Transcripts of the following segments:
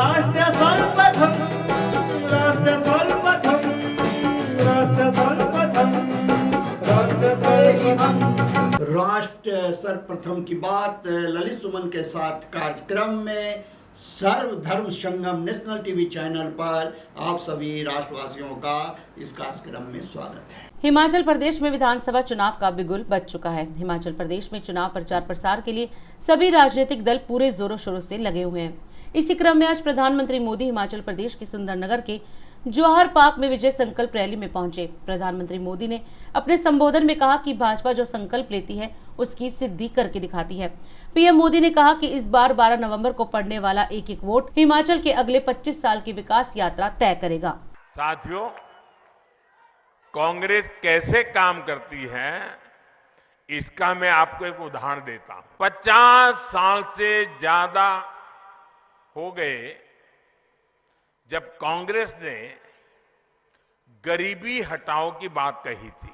राष्ट्र सर्वप्रथम, राष्ट्र सर्वप्रथम, राष्ट्र सर्वप्रथम, राष्ट्र सर्वप्रथम। राष्ट्र सर्वप्रथम की बात ललित सुमन के साथ कार्यक्रम में सर्वधर्म संगम नेशनल टीवी चैनल पर आप सभी राष्ट्रवासियों का इस कार्यक्रम में स्वागत है। हिमाचल प्रदेश में विधानसभा चुनाव का बिगुल बज चुका है। हिमाचल प्रदेश में चुनाव प्रचार प्रसार के लिए सभी राजनीतिक दल पूरे जोरों शोरों से लगे हुए हैं। इसी क्रम में आज प्रधानमंत्री मोदी हिमाचल प्रदेश के सुंदरनगर के जौहर पार्क में विजय संकल्प रैली में पहुंचे। प्रधानमंत्री मोदी ने अपने संबोधन में कहा कि भाजपा जो संकल्प लेती है उसकी सिद्धि करके दिखाती है। पीएम मोदी ने कहा कि इस बार 12 नवंबर को पड़ने वाला एक एक वोट हिमाचल के अगले 25 साल की विकास यात्रा तय करेगा। साथियों, कांग्रेस कैसे काम करती है इसका मैं आपको एक उदाहरण देता हूं। 50 साल से ज्यादा हो गए जब कांग्रेस ने गरीबी हटाओ की बात कही थी।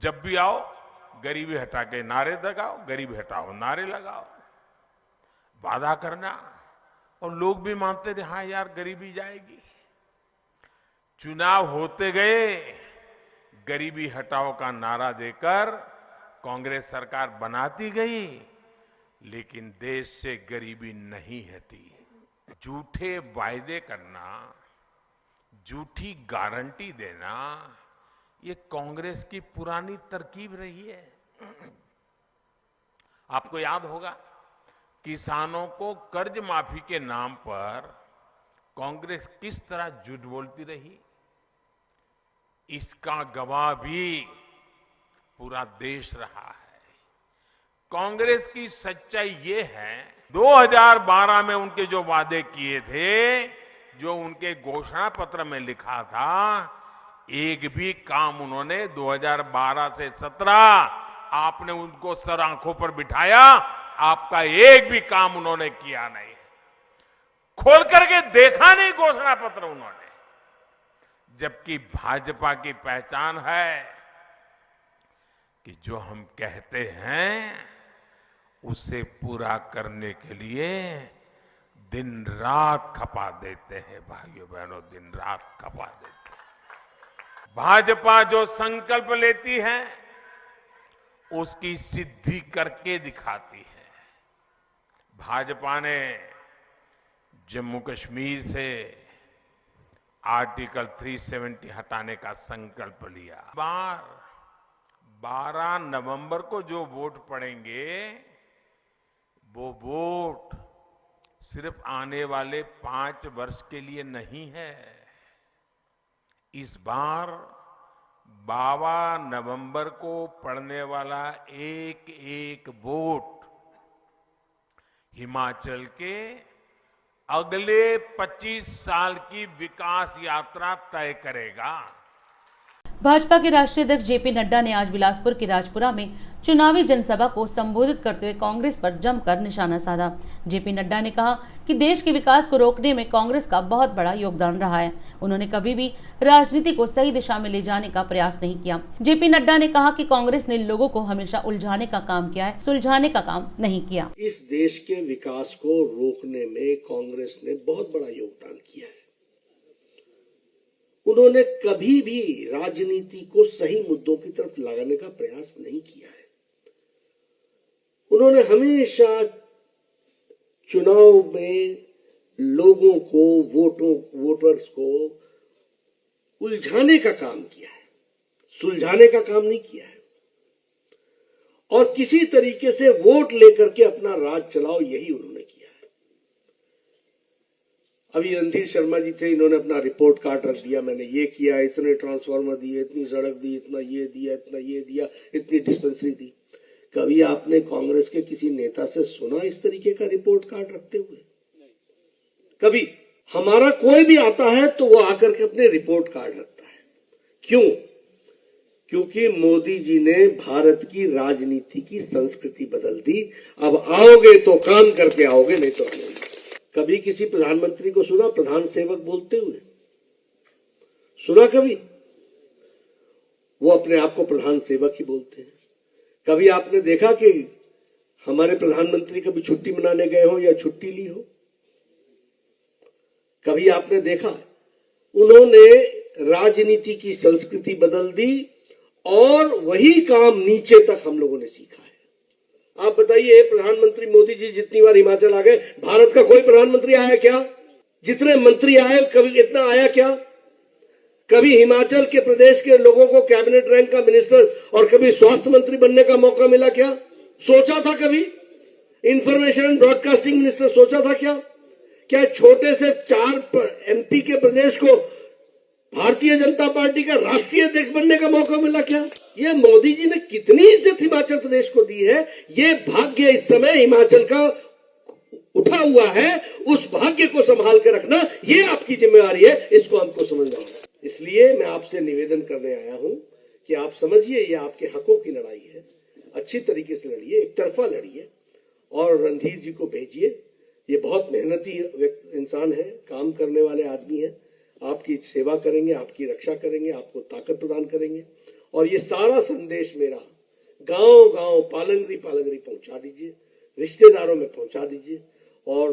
जब भी आओ गरीबी हटा के नारे लगाओ, गरीबी हटाओ नारे लगाओ, वादा करना और लोग भी मानते थे हाँ यार गरीबी जाएगी। चुनाव होते गए, गरीबी हटाओ का नारा देकर कांग्रेस सरकार बनाती गई, लेकिन देश से गरीबी नहीं हटी। झूठे वायदे करना, झूठी गारंटी देना, ये कांग्रेस की पुरानी तरकीब रही है। आपको याद होगा किसानों को कर्ज माफी के नाम पर कांग्रेस किस तरह झूठ बोलती रही। इसका गवाह भी पूरा देश रहा है। कांग्रेस की सच्चाई ये है, 2012 में उनके जो वादे किए थे, जो उनके घोषणा पत्र में लिखा था, एक भी काम उन्होंने 2012 से 17 आपने उनको सर आंखों पर बिठाया, आपका एक भी काम उन्होंने किया नहीं। खोल करके देखा नहीं घोषणा पत्र उन्होंने। जबकि भाजपा की पहचान है कि जो हम कहते हैं उसे पूरा करने के लिए दिन रात खपा देते हैं। भाइयों बहनों, दिन रात खपा देते हैं। भाजपा जो संकल्प लेती है उसकी सिद्धि करके दिखाती है। भाजपा ने जम्मू कश्मीर से आर्टिकल 370 हटाने का संकल्प लिया। बार 12 नवंबर को जो वोट पड़ेंगे वो वोट सिर्फ आने वाले 5 वर्ष के लिए नहीं है। इस बार 12 नवंबर को पड़ने वाला एक एक वोट हिमाचल के अगले 25 साल की विकास यात्रा तय करेगा। भाजपा के राष्ट्रीय अध्यक्ष जेपी नड्डा ने आज बिलासपुर के राजपुरा में चुनावी जनसभा को संबोधित करते हुए कांग्रेस पर जमकर निशाना साधा। जेपी नड्डा ने कहा कि देश के विकास को रोकने में कांग्रेस का बहुत बड़ा योगदान रहा है। उन्होंने कभी भी राजनीति को सही दिशा में ले जाने का प्रयास नहीं किया। जेपी नड्डा ने कहा कि कांग्रेस ने लोगों को हमेशा उलझाने का काम किया है, सुलझाने का काम नहीं किया। इस देश के विकास को रोकने में कांग्रेस ने बहुत बड़ा योगदान किया है। उन्होंने कभी भी राजनीति को सही मुद्दों की तरफ लगाने का प्रयास नहीं किया है। उन्होंने हमेशा चुनाव में लोगों को, वोटर्स को उलझाने का काम किया है, सुलझाने का काम नहीं किया है। और किसी तरीके से वोट लेकर के अपना राज चलाओ, यही उन्होंने किया है। अभी रणधीर शर्मा जी थे, इन्होंने अपना रिपोर्ट कार्ड रख दिया, मैंने ये किया, इतने ट्रांसफार्मर दिए, इतनी सड़क दी, इतना ये दिया, इतना ये दिया, इतनी डिस्पेंसरी दी। कभी आपने कांग्रेस के किसी नेता से सुना इस तरीके का रिपोर्ट कार्ड रखते हुए? कभी हमारा कोई भी आता है तो वो आकर के अपने रिपोर्ट कार्ड रखता है। क्यों? क्योंकि मोदी जी ने भारत की राजनीति की संस्कृति बदल दी। अब आओगे तो काम करके आओगे, नहीं तो नहीं। कभी किसी प्रधानमंत्री को सुना प्रधान सेवक बोलते हुए? सुना कभी? वो अपने आप को प्रधान सेवक ही बोलते हैं। कभी आपने देखा कि हमारे प्रधानमंत्री कभी छुट्टी मनाने गए हो या छुट्टी ली हो? कभी आपने देखा? उन्होंने राजनीति की संस्कृति बदल दी और वही काम नीचे तक हम लोगों ने सीखा है। आप बताइए, प्रधानमंत्री मोदी जी जितनी बार हिमाचल आ गए, भारत का कोई प्रधानमंत्री आया क्या? जितने मंत्री आए कभी इतना आया क्या? कभी हिमाचल के प्रदेश के लोगों को कैबिनेट रैंक का मिनिस्टर और कभी स्वास्थ्य मंत्री बनने का मौका मिला क्या? सोचा था कभी? इंफॉर्मेशन एंड ब्रॉडकास्टिंग मिनिस्टर सोचा था क्या? क्या छोटे से 4 MP के प्रदेश को भारतीय जनता पार्टी का राष्ट्रीय अध्यक्ष बनने का मौका मिला क्या? ये मोदी जी ने कितनी इज्जत हिमाचल प्रदेश को दी है, ये भाग्य इस समय हिमाचल का उठा हुआ है। उस भाग्य को संभाल कर रखना ये आपकी जिम्मेवारी है, इसको हमको समझना होगा। इसलिए मैं आपसे निवेदन करने आया हूं कि आप समझिए ये आपके हकों की लड़ाई है, अच्छी तरीके से लड़िए, एक तरफा लड़िए और रणधीर जी को भेजिए। ये बहुत मेहनती इंसान है, काम करने वाले आदमी है, आपकी सेवा करेंगे, आपकी रक्षा करेंगे, आपको ताकत प्रदान करेंगे। और ये सारा संदेश मेरा गांव गांव पालंगरी पालंगरी पहुंचा दीजिए, रिश्तेदारों में पहुंचा दीजिए और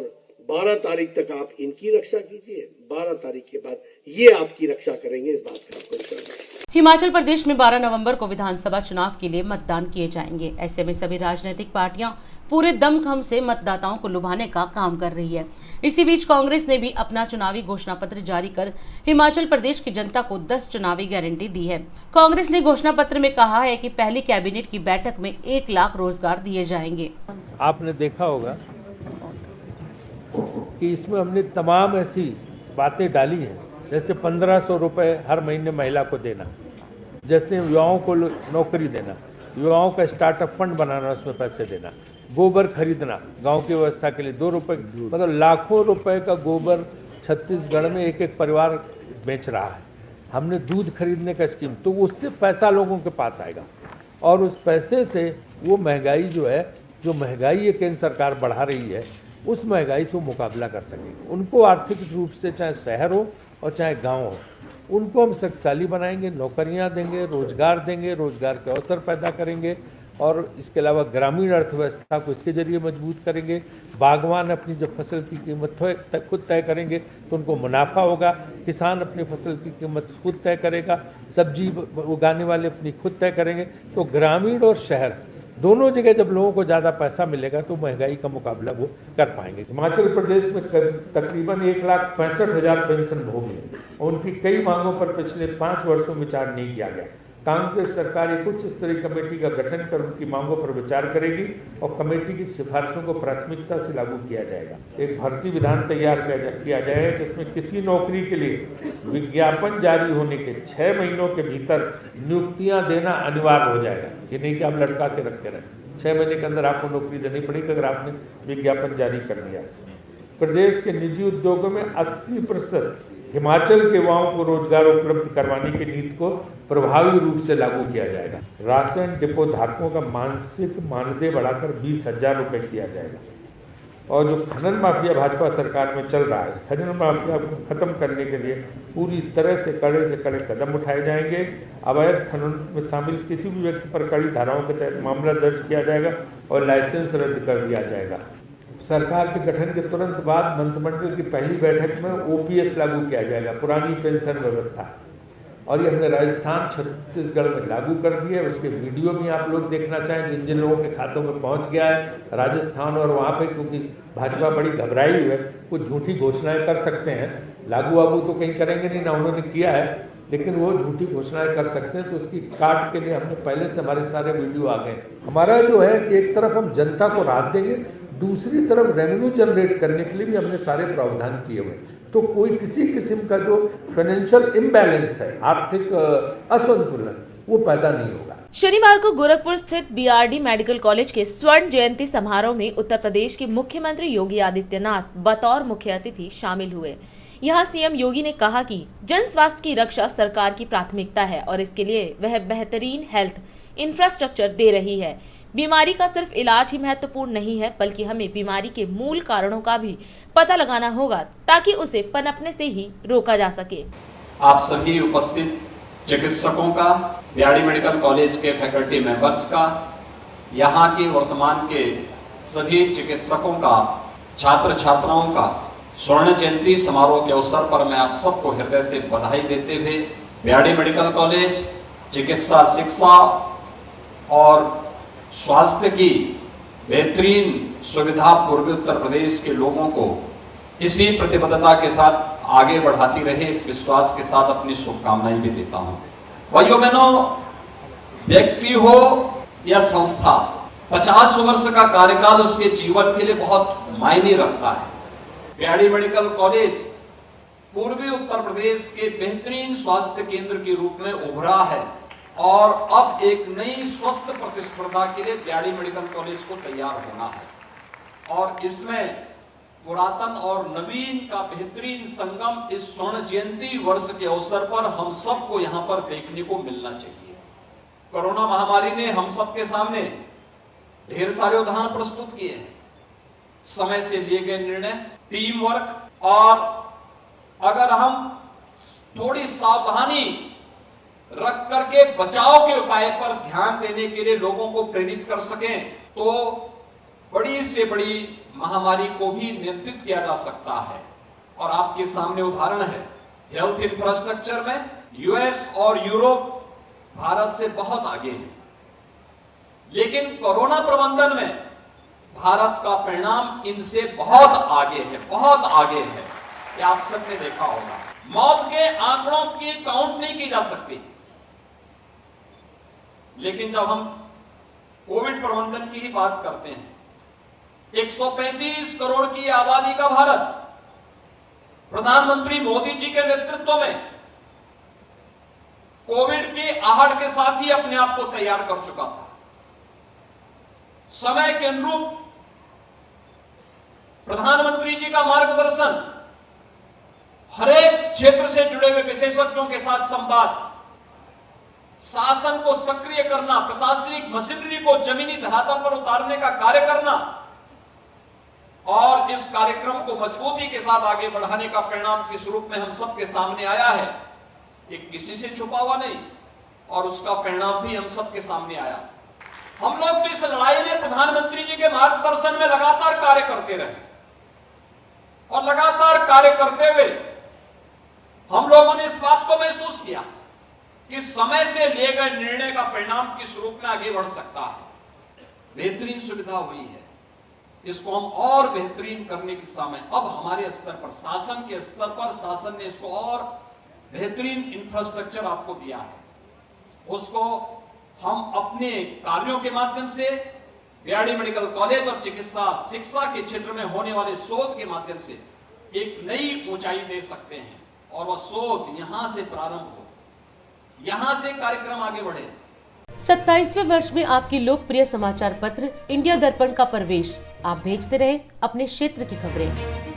12 तारीख तक आप इनकी रक्षा कीजिए। 12 तारीख के बाद ये आपकी रक्षा करेंगे, इस बात का आपको विश्वास है। हिमाचल प्रदेश में 12 नवंबर को विधानसभा चुनाव के लिए मतदान किए जाएंगे। ऐसे में सभी राजनीतिक पार्टियां पूरे दमखम से मतदाताओं को लुभाने का काम कर रही है। इसी बीच कांग्रेस ने भी अपना चुनावी घोषणा पत्र जारी कर हिमाचल प्रदेश की जनता को 10 चुनावी गारंटी दी है। कांग्रेस ने घोषणा पत्र में कहा है कि पहली कैबिनेट की बैठक में 1 लाख रोजगार दिए जाएंगे। आपने देखा होगा कि इसमें हमने तमाम ऐसी बातें डाली हैं, जैसे 1500 रुपये हर महीने महिला को देना, जैसे युवाओं को नौकरी देना, युवाओं का स्टार्टअप फंड बनाना, उसमें पैसे देना, गोबर खरीदना गांव की व्यवस्था के लिए 2 रुपये, मतलब लाखों रुपए का गोबर छत्तीसगढ़ में एक परिवार बेच रहा है। हमने दूध खरीदने का स्कीम, तो उससे पैसा लोगों के पास आएगा और उस पैसे से वो महंगाई जो है, जो महंगाई ये केंद्र सरकार बढ़ा रही है, उस महंगाई से वो मुकाबला कर सकेंगे। उनको आर्थिक रूप से चाहे शहर हो और चाहे गांव हो, उनको हम शक्तिशाली बनाएंगे, नौकरियां देंगे, रोजगार के अवसर पैदा करेंगे और इसके अलावा ग्रामीण अर्थव्यवस्था को इसके जरिए मजबूत करेंगे। बागवान अपनी जब फसल की कीमत खुद तय करेंगे तो उनको मुनाफा होगा, किसान अपनी फसल की कीमत खुद तय करेगा, सब्जी उगाने वाले अपनी खुद तय करेंगे। तो ग्रामीण और शहर दोनों जगह जब लोगों को ज़्यादा पैसा मिलेगा तो महंगाई का मुकाबला वो कर पाएंगे। हिमाचल प्रदेश में तकरीबन 1,65,000 पेंशन भोगी हैं और उनकी कई मांगों पर पिछले 5 वर्षों में विचार नहीं किया गया। कांग्रेस सरकार एक उच्च स्तरीय कमेटी का गठन कर उनकी मांगों पर विचार करेगी और कमेटी की सिफारिशों को प्राथमिकता से लागू किया जाएगा। एक भर्ती विधान तैयार किया जाएगा जिसमें किसी नौकरी के लिए विज्ञापन जारी होने के 6 महीनों के भीतर नियुक्तियां देना अनिवार्य हो जाएगा। ये नहीं कि आप लटका के रखे रहें, 6 महीने के अंदर आपको नौकरी देनी पड़ेगी अगर आपने विज्ञापन जारी कर दिया। प्रदेश के निजी उद्योगों में 80% हिमाचल के युवाओं को रोजगार उपलब्ध करवाने की नीति को प्रभावी रूप से लागू किया जाएगा। राशन डिपो धारकों का मासिक मानदेय बढ़ाकर 20,000 रुपये किया जाएगा और जो खनन माफिया भाजपा सरकार में चल रहा है, इस खनन माफिया को खत्म करने के लिए पूरी तरह से कड़े कदम उठाए जाएंगे। अवैध खनन में शामिल किसी भी व्यक्ति पर कड़ी धाराओं के तहत मामला दर्ज किया जाएगा और लाइसेंस रद्द कर दिया जाएगा। सरकार के गठन के तुरंत बाद मंत्रिमंडल की पहली बैठक में OPS लागू किया जाएगा, पुरानी पेंशन व्यवस्था, और ये हमने राजस्थान छत्तीसगढ़ में लागू कर दिया है। उसके वीडियो भी आप लोग देखना चाहें जिन जिन लोगों के खातों में पहुंच गया है राजस्थान और वहाँ पे, क्योंकि भाजपा बड़ी घबराई हुई है, कुछ झूठी घोषणाएं कर सकते हैं, लागू वागू तो कहीं करेंगे नहीं, ना उन्होंने किया है, लेकिन वो झूठी घोषणाएं कर सकते हैं। तो उसकी काट के लिए हमने पहले से हमारे सारे वीडियो आ गए। हमारा जो है कि एक तरफ हम जनता को राहत देंगे, दूसरी तरफ रेवेन्यू जनरेट करने के लिए भी हमने सारे प्रावधान किए हुए, तो कोई किसी किस्म का जो फाइनेंशियल इम्बैलेंस है, आर्थिक असंतुलन, वो पैदा नहीं होगा। शनिवार को गोरखपुर स्थित BRD मेडिकल कॉलेज के स्वर्ण जयंती समारोह में उत्तर प्रदेश के मुख्यमंत्री योगी आदित्यनाथ बतौर मुख्य अतिथि शामिल हुए। यहाँ CM योगी ने कहा कि जन स्वास्थ्य की रक्षा सरकार की प्राथमिकता है और इसके लिए वह बेहतरीन हेल्थ इंफ्रास्ट्रक्चर दे रही है। बीमारी का सिर्फ इलाज ही महत्वपूर्ण नहीं है, बल्कि हमें बीमारी के मूल कारणों का भी पता लगाना होगा ताकि उसे पनपने से ही रोका जा सके। आप सभी उपस्थित चिकित्सकों का, BRD मेडिकल कॉलेज के फैकल्टी मेंबर्स का, यहाँ के वर्तमान के सभी चिकित्सकों का, छात्र छात्राओं का स्वर्ण जयंती समारोह के अवसर पर मैं आप सबको हृदय से बधाई देते हुए बीआरडी मेडिकल कॉलेज चिकित्सा शिक्षा और स्वास्थ्य की बेहतरीन सुविधा पूर्वी उत्तर प्रदेश के लोगों को इसी प्रतिबद्धता के साथ आगे बढ़ाती रहे, इस विश्वास के साथ अपनी शुभकामनाएं भी देता हूं। भाइयों बहनों, व्यक्ति हो या संस्था, 50 वर्ष का कार्यकाल उसके जीवन के लिए बहुत मायने रखता है। बीआरडी मेडिकल कॉलेज पूर्वी उत्तर प्रदेश के बेहतरीन स्वास्थ्य केंद्र के रूप में उभरा है और अब एक नई स्वस्थ प्रतिस्पर्धा के लिए बीआरडी मेडिकल कॉलेज को तैयार होना है और इसमें पुरातन और नवीन का बेहतरीन संगम इस स्वर्ण जयंती वर्ष के अवसर पर हम सबको यहां पर देखने को मिलना चाहिए। कोरोना महामारी ने हम सबके सामने ढेर सारे उदाहरण प्रस्तुत किए हैं, समय से लिए गए निर्णय, टीम वर्क, और अगर हम थोड़ी सावधानी रख करके बचाव के उपाय पर ध्यान देने के लिए लोगों को प्रेरित कर सकें तो बड़ी से बड़ी महामारी को भी नियंत्रित किया जा सकता है। और आपके सामने उदाहरण है, हेल्थ इंफ्रास्ट्रक्चर में यूएस और यूरोप भारत से बहुत आगे हैं, लेकिन कोरोना प्रबंधन में भारत का परिणाम इनसे बहुत आगे है, बहुत आगे है। ये आप सबने देखा होगा। मौत के आंकड़ों की काउंट नहीं की जा सकती, लेकिन जब हम कोविड प्रबंधन की ही बात करते हैं, 135 करोड़ की आबादी का भारत प्रधानमंत्री मोदी जी के नेतृत्व में कोविड की आहट के साथ ही अपने आप को तैयार कर चुका था। समय के अनुरूप प्रधानमंत्री जी का मार्गदर्शन, हरेक क्षेत्र से जुड़े हुए विशेषज्ञों के साथ संवाद, शासन को सक्रिय करना, प्रशासनिक मशीनरी को जमीनी धरातल पर उतारने का कार्य करना और इस कार्यक्रम को मजबूती के साथ आगे बढ़ाने का परिणाम किस रूप में हम सबके सामने आया है, ये किसी से छुपा हुआ नहीं और उसका परिणाम भी हम सबके सामने आया। हम लोग भी इस लड़ाई में प्रधानमंत्री जी के मार्गदर्शन में लगातार कार्य करते रहे और लगातार कार्य करते हुए हम लोगों ने इस बात को महसूस किया कि समय से लिए गए निर्णय का परिणाम किस रूप में आगे बढ़ सकता है। बेहतरीन सुविधा हुई है, इसको हम और बेहतरीन करने की दिशा में अब हमारे स्तर पर, शासन के स्तर पर शासन ने इसको और बेहतरीन इंफ्रास्ट्रक्चर आपको दिया है, उसको हम अपने कार्यों के माध्यम से बीआरडी मेडिकल कॉलेज और चिकित्सा शिक्षा के क्षेत्र में होने वाले शोध के माध्यम से एक नई ऊंचाई दे सकते हैं और वह शोध यहां से प्रारंभ हो, यहां से कार्यक्रम आगे बढ़े। 27वें वर्ष में आपकी लोकप्रिय समाचार पत्र इंडिया दर्पण का प्रवेश। आप भेजते रहे अपने क्षेत्र की खबरें।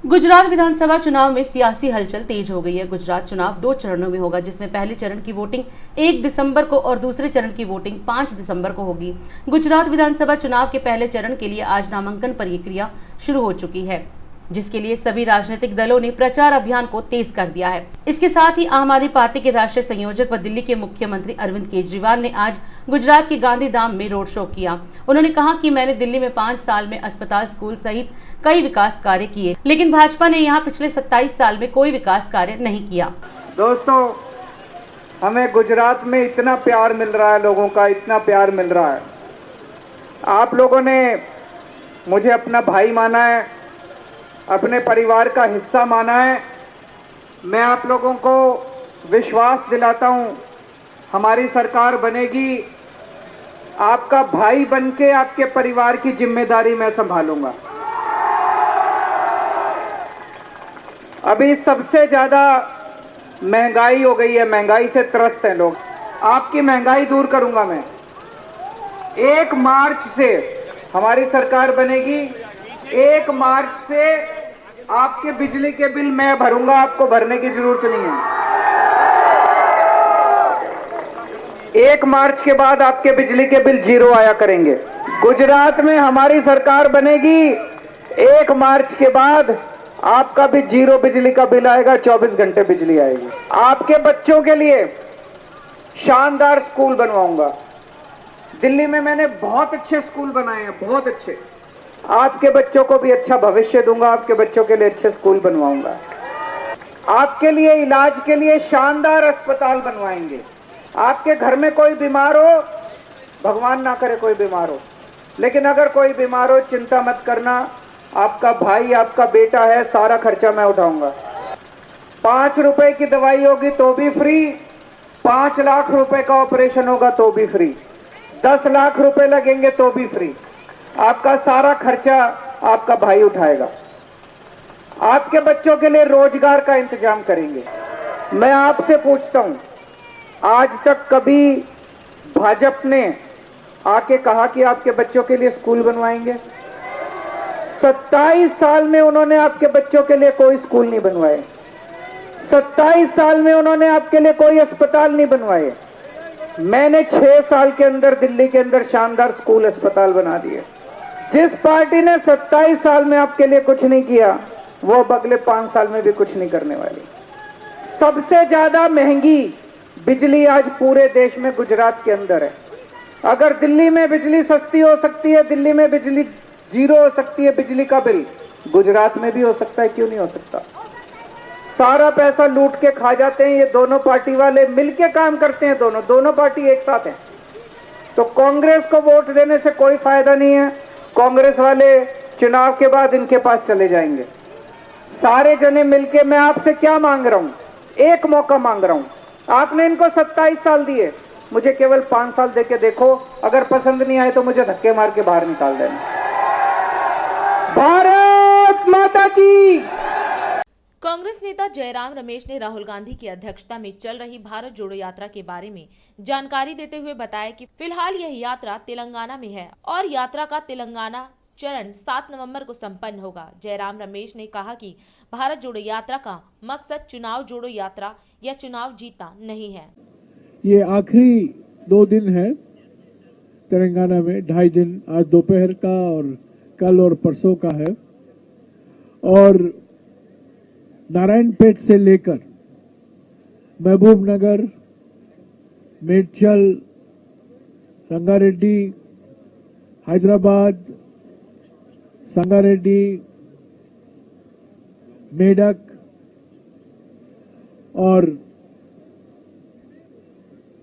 गुजरात विधानसभा चुनाव में सियासी हलचल तेज हो गई है। गुजरात चुनाव 2 चरणों में होगा, जिसमें पहले चरण की वोटिंग 1 दिसंबर को और दूसरे चरण की वोटिंग 5 दिसंबर को होगी। गुजरात विधानसभा चुनाव के पहले चरण के लिए आज नामांकन प्रक्रिया शुरू हो चुकी है, जिसके लिए सभी राजनीतिक दलों ने प्रचार अभियान को तेज कर दिया है। इसके साथ ही आम आदमी पार्टी के राष्ट्रीय संयोजक व दिल्ली के मुख्यमंत्री अरविंद केजरीवाल ने आज गुजरात के गांधीधाम में रोड शो किया। उन्होंने कहा कि मैंने दिल्ली में 5 साल में अस्पताल, स्कूल सहित कई विकास कार्य किए, लेकिन भाजपा ने यहाँ पिछले 27 साल में कोई विकास कार्य नहीं किया। दोस्तों, हमें गुजरात में इतना प्यार मिल रहा है, लोगों का इतना प्यार मिल रहा है। आप लोगों ने मुझे अपना भाई माना है, अपने परिवार का हिस्सा माना है। मैं आप लोगों को विश्वास दिलाता हूं, हमारी सरकार बनेगी, आपका भाई बनके आपके परिवार की जिम्मेदारी मैं संभालूंगा। अभी सबसे ज्यादा महंगाई हो गई है, महंगाई से त्रस्त हैं लोग। आपकी महंगाई दूर करूंगा मैं। 1 मार्च से हमारी सरकार बनेगी। 1 मार्च से आपके बिजली के बिल मैं भरूंगा, आपको भरने की जरूरत नहीं है। 1 मार्च के बाद आपके बिजली के बिल 0 आया करेंगे। गुजरात में हमारी सरकार बनेगी। 1 मार्च के बाद आपका भी 0 बिजली का बिल आएगा, 24 घंटे बिजली आएगी। आपके बच्चों के लिए शानदार स्कूल बनवाऊंगा। दिल्ली में मैंने बहुत अच्छे स्कूल बनाए हैं, बहुत अच्छे। आपके बच्चों को भी अच्छा भविष्य दूंगा, आपके बच्चों के लिए अच्छे स्कूल बनवाऊंगा। आपके लिए इलाज के लिए शानदार अस्पताल बनवाएंगे। आपके घर में कोई बीमार हो, भगवान ना करे कोई बीमार हो, लेकिन अगर कोई बीमार हो चिंता मत करना, आपका भाई आपका बेटा है, सारा खर्चा मैं उठाऊंगा। 5 रुपए की दवाई होगी तो भी फ्री, 5 लाख रुपए का ऑपरेशन होगा तो भी फ्री, 10 लाख रुपए लगेंगे तो भी फ्री। आपका सारा खर्चा आपका भाई उठाएगा। आपके बच्चों के लिए रोजगार का इंतजाम करेंगे। मैं आपसे पूछता हूं, आज तक कभी भाजपा ने आके कहा कि आपके बच्चों के लिए स्कूल बनवाएंगे? 27 साल में उन्होंने आपके बच्चों के लिए कोई स्कूल नहीं बनवाए। 27 साल में उन्होंने आपके लिए कोई अस्पताल नहीं बनवाए। मैंने 6 साल के अंदर दिल्ली के अंदर शानदार स्कूल अस्पताल बना दिए। जिस पार्टी ने 27 साल में आपके लिए कुछ नहीं किया, वो अब अगले 5 साल में भी कुछ नहीं करने वाली। सबसे ज्यादा महंगी बिजली आज पूरे देश में गुजरात के अंदर है। अगर दिल्ली में बिजली सस्ती हो सकती है, दिल्ली में बिजली 0 हो सकती है बिजली का बिल, गुजरात में भी हो सकता है, क्यों नहीं हो सकता? सारा पैसा लूट के खा जाते हैं ये दोनों पार्टी वाले, मिलके काम करते हैं। दोनों पार्टी एक साथ हैं। तो कांग्रेस को वोट देने से कोई फायदा नहीं है। कांग्रेस वाले चुनाव के बाद इनके पास चले जाएंगे। सारे जने मिलके, मैं आपसे क्या मांग रहा हूं? एक मौका मांग रहा हूं। आपने इनको 27 साल दिए, मुझे केवल 5 साल देके देखो। अगर पसंद नहीं आए तो मुझे धक्के मार के बाहर निकाल देना। भारत माता की। कांग्रेस नेता जयराम रमेश ने राहुल गांधी की अध्यक्षता में चल रही भारत जोड़ो यात्रा के बारे में जानकारी देते हुए बताया कि फिलहाल यह यात्रा तेलंगाना में है और यात्रा का तेलंगाना चरण 7 नवंबर को संपन्न होगा। जयराम रमेश ने कहा कि भारत जोड़ो यात्रा का मकसद चुनाव जोड़ो यात्रा या चुनाव जीतना नहीं है। ये आखिरी 2 दिन है तेलंगाना में, 2.5 दिन, आज दोपहर का और कल और परसों का है। और नारायणपेट से लेकर महबूबनगर, मेडचल, रंगारेड्डी, हैदराबाद, संगारेड्डी, मेडक और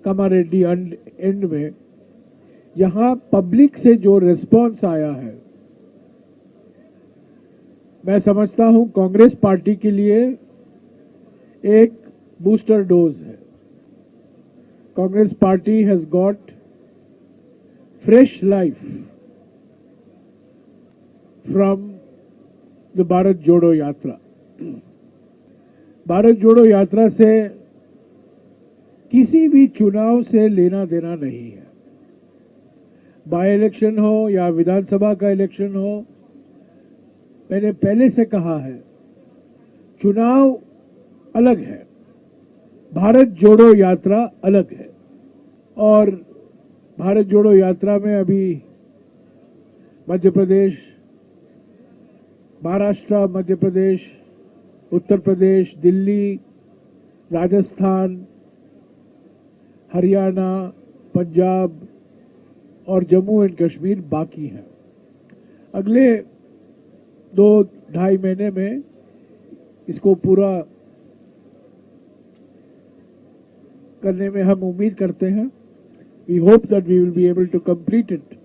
कामारेड्डी एंड में यहां पब्लिक से जो रिस्पांस आया है, मैं समझता हूं कांग्रेस पार्टी के लिए एक बूस्टर डोज है। Congress party has got fresh life from the Bharat Jodo यात्रा। भारत जोड़ो यात्रा से किसी भी चुनाव से लेना देना नहीं है। बाय इलेक्शन हो या विधानसभा का इलेक्शन हो, मैंने पहले से कहा है, चुनाव अलग है, भारत जोड़ो यात्रा अलग है। और भारत जोड़ो यात्रा में अभी मध्य प्रदेश, महाराष्ट्र, मध्य प्रदेश, उत्तर प्रदेश, दिल्ली, राजस्थान, हरियाणा, पंजाब और जम्मू एंड कश्मीर बाकी हैं। अगले 2-2.5 महीने में इसको पूरा करने में हम उम्मीद करते हैं। We hope that we will be able to complete it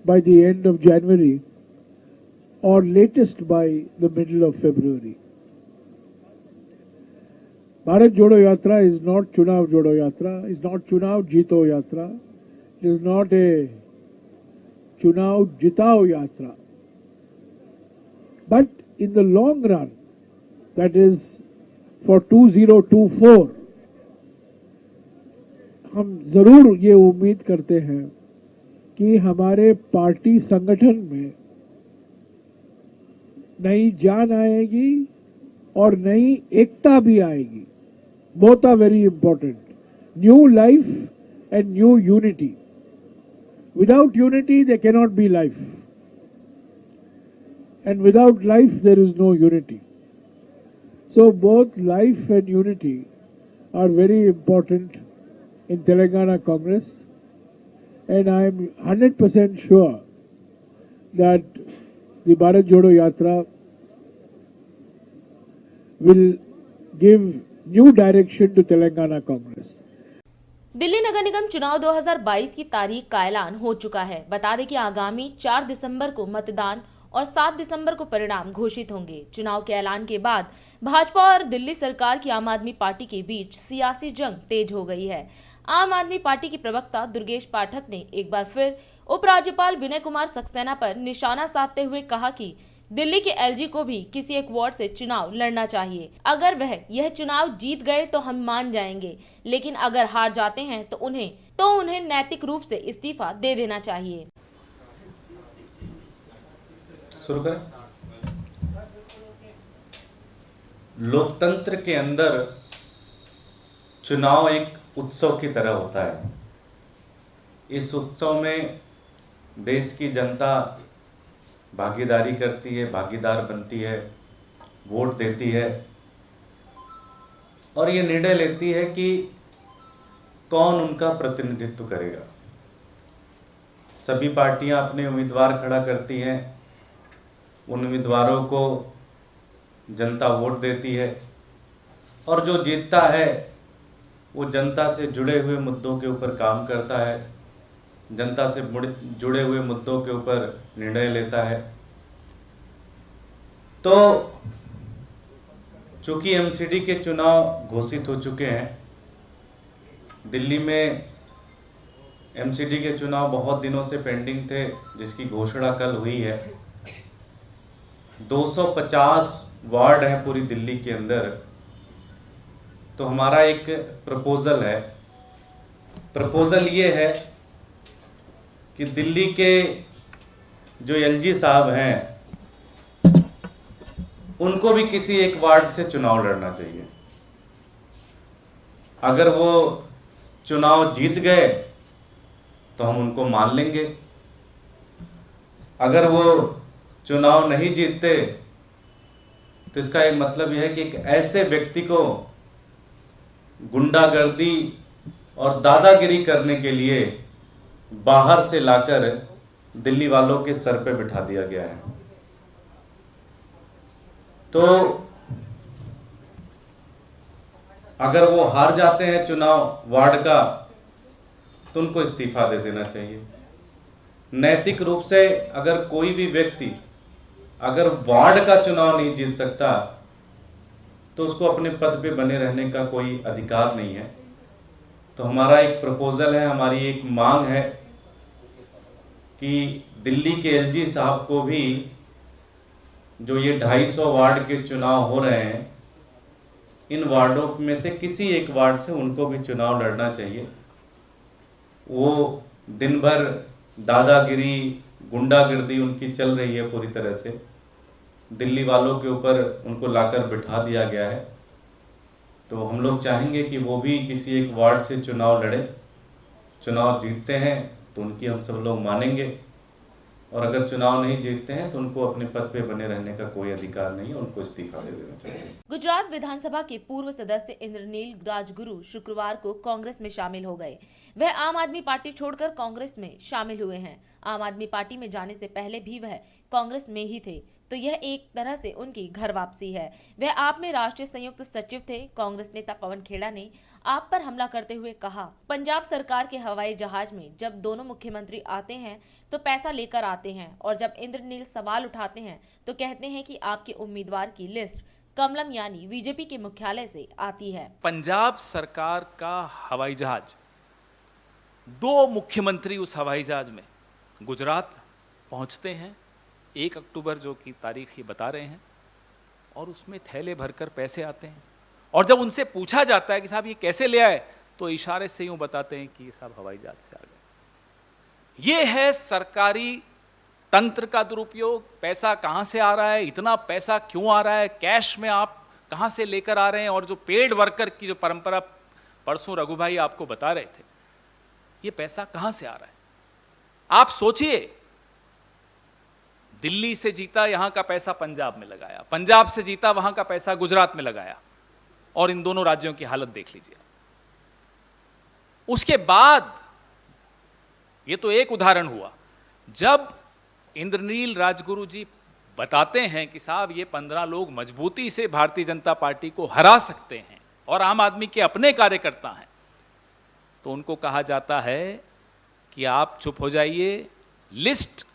by the end of January और latest by the middle of February. Bharat Jodo Yatra is not चुनाव जोड़ो यात्रा, इज नॉट चुनाव जीतो यात्रा, इट इज नॉट ए चुनाव जिताओ यात्रा, but in the long run, that is for 2024, हम जरूर ये उम्मीद करते हैं कि हमारे पार्टी संगठन में नई जान आएगी और नई एकता भी आएगी. Both are very important. New life and new unity. Without unity there cannot be life, and without life there is no unity. So both life and unity are very important in Telangana Congress, and I am 100% sure that the Bharat Jodo Yatra will give new direction to Telangana Congress. Delhi नगर निगम चुनाव 2022 की तारीख का ऐलान हो चुका है। बता दें कि आगामी 4 दिसंबर को मतदान और 7 दिसंबर को परिणाम घोषित होंगे। चुनाव के ऐलान के बाद भाजपा और दिल्ली सरकार की आम आदमी पार्टी के बीच सियासी जंग तेज हो गई है। आम आदमी पार्टी की प्रवक्ता दुर्गेश पाठक ने एक बार फिर उपराज्यपाल विनय कुमार सक्सेना पर निशाना साधते हुए कहा कि दिल्ली के एलजी को भी किसी एक वार्ड से चुनाव लड़ना चाहिए। अगर वह यह चुनाव जीत गए तो हम मान जाएंगे, लेकिन अगर हार जाते हैं तो उन्हें नैतिक रूप से इस्तीफा दे देना चाहिए। शुरू करें। लोकतंत्र के अंदर चुनाव एक उत्सव की तरह होता है। इस उत्सव में देश की जनता भागीदारी करती है, भागीदार बनती है, वोट देती है और ये निर्णय लेती है कि कौन उनका प्रतिनिधित्व करेगा। सभी पार्टियां अपने उम्मीदवार खड़ा करती हैं, उन उम्मीदवारों को जनता वोट देती है और जो जीतता है वो जनता से जुड़े हुए मुद्दों के ऊपर काम करता है, जनता से जुड़े हुए मुद्दों के ऊपर निर्णय लेता है। तो चूंकि एमसीडी के चुनाव घोषित हो चुके हैं, दिल्ली में एमसीडी के चुनाव बहुत दिनों से पेंडिंग थे, जिसकी घोषणा कल हुई है। 250 वार्ड हैं पूरी दिल्ली के अंदर। तो हमारा एक प्रपोजल है। प्रपोजल ये है कि दिल्ली के जो एलजी साहब हैं उनको भी किसी एक वार्ड से चुनाव लड़ना चाहिए। अगर वो चुनाव जीत गए तो हम उनको मान लेंगे, अगर वो चुनाव नहीं जीतते तो इसका एक मतलब यह है कि एक ऐसे व्यक्ति को गुंडागर्दी और दादागिरी करने के लिए बाहर से लाकर दिल्ली वालों के सर पे बिठा दिया गया है। तो अगर वो हार जाते हैं चुनाव वार्ड का तो उनको इस्तीफा दे देना चाहिए। नैतिक रूप से अगर कोई भी व्यक्ति अगर वार्ड का चुनाव नहीं जीत सकता तो उसको अपने पद पे बने रहने का कोई अधिकार नहीं है। तो हमारा एक प्रपोजल है, हमारी एक मांग है कि दिल्ली के एलजी साहब को भी जो ये 250 वार्ड के चुनाव हो रहे हैं, इन वार्डों में से किसी एक वार्ड से उनको भी चुनाव लड़ना चाहिए। वो दिन भर दादागिरी, गुंडागर्दी उनकी चल रही है पूरी तरह से, दिल्ली वालों के ऊपर उनको लाकर बिठा दिया गया है। तो हम लोग चाहेंगे कि वो भी किसी एक वार्ड से चुनाव लड़े। चुनाव जीतते हैं तो उनकी हम सब लोग मानेंगे, और अगर चुनाव नहीं जीतते हैं तो उनको अपने पद पे बने रहने का कोई अधिकार नहीं है, उनको इस्तीफा दे देना चाहिए। गुजरात विधानसभा के पूर्व सदस्य इंद्रनील राजगुरु शुक्रवार को कांग्रेस में शामिल हो गए। वह आम आदमी पार्टी छोड़कर कांग्रेस में शामिल हुए हैं। आम आदमी पार्टी में जाने से पहले भी वह कांग्रेस में ही थे, तो यह एक तरह से उनकी घर वापसी है। वह आप में राष्ट्रीय संयुक्त सचिव थे। कांग्रेस नेता पवन खेड़ा ने आप पर हमला करते हुए कहा, पंजाब सरकार के हवाई जहाज में जब दोनों मुख्यमंत्री आते हैं तो पैसा लेकर आते हैं, और जब इंद्रनील सवाल उठाते हैं तो कहते हैं कि आपके उम्मीदवार की लिस्ट कमलम यानी बीजेपी के मुख्यालय से आती है। पंजाब सरकार का हवाई जहाज, 2 मुख्यमंत्री उस हवाई जहाज में, गुजरात पहुंचते हैं 1 अक्टूबर जो कि तारीख ये बता रहे हैं, और उसमें थैले भरकर पैसे आते हैं, और जब उनसे पूछा जाता है कि साहब ये कैसे ले आए, तो इशारे से यूं बताते हैं कि ये सब हवाई जहाज से आ गए। ये है सरकारी तंत्र का दुरुपयोग। पैसा कहां से आ रहा है, इतना पैसा क्यों आ रहा है, कैश में आप कहां से लेकर आ रहे हैं, और जो पेड वर्कर की जो परंपरा परसों रघु भाई आपको बता रहे थे, ये पैसा कहां से आ रहा है। आप सोचिए, दिल्ली से जीता यहां का पैसा पंजाब में लगाया, पंजाब से जीता वहां का पैसा गुजरात में लगाया, और इन दोनों राज्यों की हालत देख लीजिए। उसके बाद ये तो एक उदाहरण हुआ, जब इंद्रनील राजगुरु जी बताते हैं कि साहब ये 15 लोग मजबूती से भारतीय जनता पार्टी को हरा सकते हैं और आम आदमी के अपने कार्यकर्ता हैं, तो उनको कहा जाता है कि आप चुप हो जाइए, लिस्ट,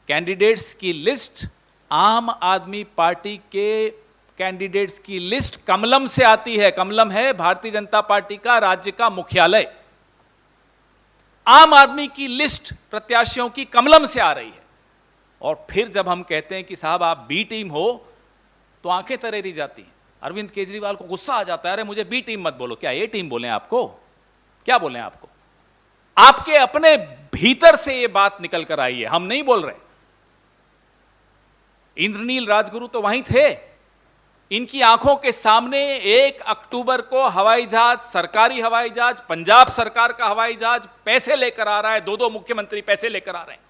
कैंडिडेट्स की लिस्ट, आम आदमी पार्टी के कैंडिडेट्स की लिस्ट कमलम से आती है। कमलम है भारतीय जनता पार्टी का राज्य का मुख्यालय। आम आदमी की लिस्ट प्रत्याशियों की कमलम से आ रही है, और फिर जब हम कहते हैं कि साहब आप बी टीम हो, तो आंखें तरेरी जाती हैं। अरविंद केजरीवाल को गुस्सा आ जाता है, अरे मुझे बी टीम मत बोलो, क्या ए टीम बोले आपको, क्या बोले आपको? आपके अपने भीतर से ये बात निकल कर आई है, हम नहीं बोल रहे। इंद्रनील राजगुरु तो वहीं थे, इनकी आंखों के सामने 1 अक्टूबर को हवाई जहाज, सरकारी हवाई जहाज, पंजाब सरकार का हवाई जहाज पैसे लेकर आ रहा है, 2-2 मुख्यमंत्री पैसे लेकर आ रहे हैं।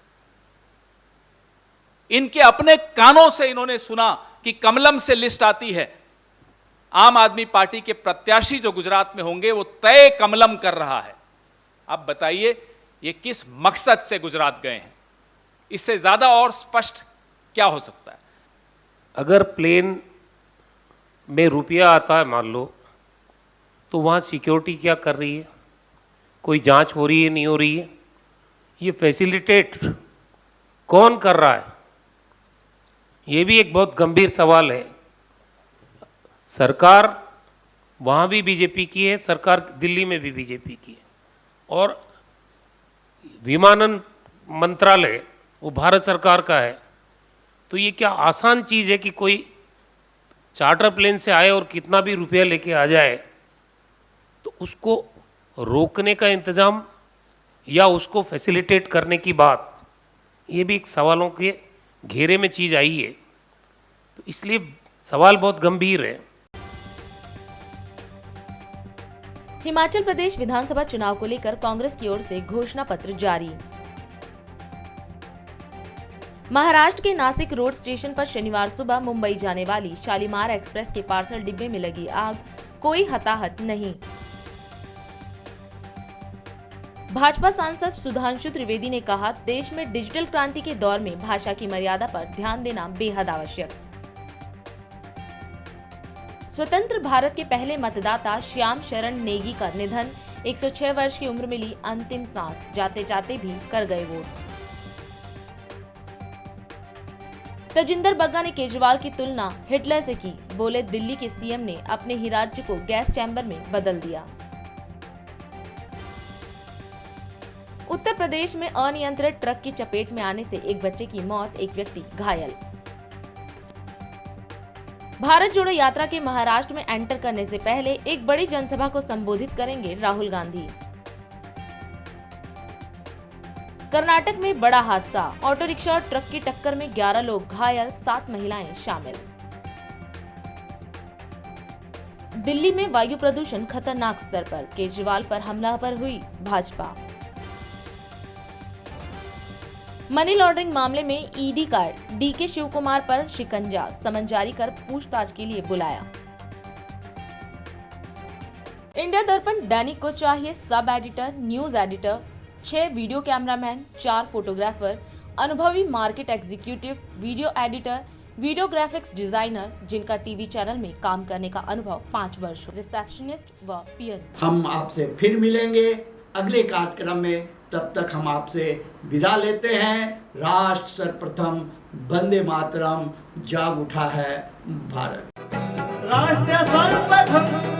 इनके अपने कानों से इन्होंने सुना कि कमलम से लिस्ट आती है, आम आदमी पार्टी के प्रत्याशी जो गुजरात में होंगे वो तय कमलम कर रहा है। अब बताइए ये किस मकसद से गुजरात गए हैं, इससे ज्यादा और स्पष्ट क्या हो सकता है? अगर प्लेन में रुपया आता है मान लो, तो वहाँ सिक्योरिटी क्या कर रही है, कोई जांच हो रही है, नहीं हो रही है? ये फैसिलिटेट कौन कर रहा है? ये भी एक बहुत गंभीर सवाल है। सरकार वहाँ भी बीजेपी की है, सरकार दिल्ली में भी बीजेपी की है, और विमानन मंत्रालय वो भारत सरकार का है। तो ये क्या आसान चीज़ है कि कोई चार्टर प्लेन से आए और कितना भी रुपया लेके आ जाए, तो उसको रोकने का इंतज़ाम या उसको फैसिलिटेट करने की बात, ये भी एक सवालों के घेरे में चीज़ आई है। तो इसलिए सवाल बहुत गंभीर है। हिमाचल प्रदेश विधानसभा चुनाव को लेकर कांग्रेस की ओर से घोषणा पत्र जारी। महाराष्ट्र के नासिक रोड स्टेशन पर शनिवार सुबह मुंबई जाने वाली शालीमार एक्सप्रेस के पार्सल डिब्बे में लगी आग, कोई हताहत नहीं। भाजपा सांसद सुधांशु त्रिवेदी ने कहा, देश में डिजिटल क्रांति के दौर में भाषा की मर्यादा पर ध्यान देना बेहद आवश्यक। स्वतंत्र भारत के पहले मतदाता श्याम शरण नेगी का निधन, 106 वर्ष की उम्र में ली अंतिम सांस, जाते जाते भी कर गए वोट। तजिंदर बग्गा ने केजरीवाल की तुलना हिटलर से की, बोले दिल्ली के सीएम ने अपने ही राज्य को गैस चैम्बर में बदल दिया। उत्तर प्रदेश में अनियंत्रित ट्रक की चपेट में आने से एक बच्चे की मौत, एक व्यक्ति घायल। भारत जोड़ो यात्रा के महाराष्ट्र में एंटर करने से पहले एक बड़ी जनसभा को संबोधित करेंगे राहुल गांधी। कर्नाटक में बड़ा हादसा, ऑटो रिक्शा और ट्रक की टक्कर में 11 लोग घायल, 7 महिलाएं शामिल। दिल्ली में वायु प्रदूषण खतरनाक स्तर पर, केजरीवाल पर हमला पर हुई भाजपा। मनी लॉन्ड्रिंग मामले में ईडी का डीके शिव कुमार पर शिकंजा, समन जारी कर पूछताछ के लिए बुलाया। इंडिया दर्पण दैनिक को चाहिए sub editor, news editor, 6 video cameraman, 4 photographer, अनुभवी market executive, video editor, video graphics designer, जिनका टीवी चैनल में काम करने का अनुभव 5 वर्ष, रिसेप्शनिस्ट व पीएन। हम आपसे फिर मिलेंगे अगले कार्यक्रम में, तब तक हम आपसे विदा लेते हैं। राष्ट्र सर्वप्रथम, वंदे मातरम, जाग उठा है भारत। राष्ट्र सर्वप्रथम